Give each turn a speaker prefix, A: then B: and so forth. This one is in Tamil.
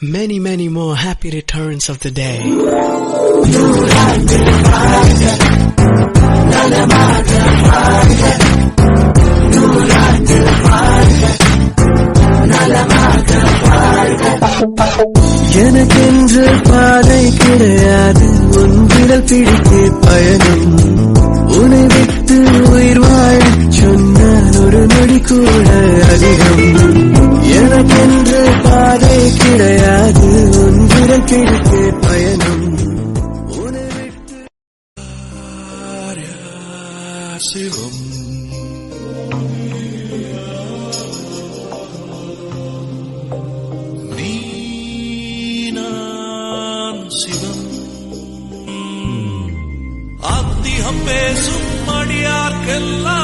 A: Many, many more happy returns of the day.
B: எனக்கென்று பாதை கிடையாது, உன் விரல் பிடித்தே பயணம். உன்னை விட்டு உயிர் வாழச் சொன்னால் ஒரு நொடி கூட அதிகம். எனக்கென்று பாதை கிடையாது, உன் விரல் பிடித்தே பயணம். உன்னை விட்டு சிவம்
C: சிவம் ஆத்திகம் பேசும் அடியார்க்கெல்லாம்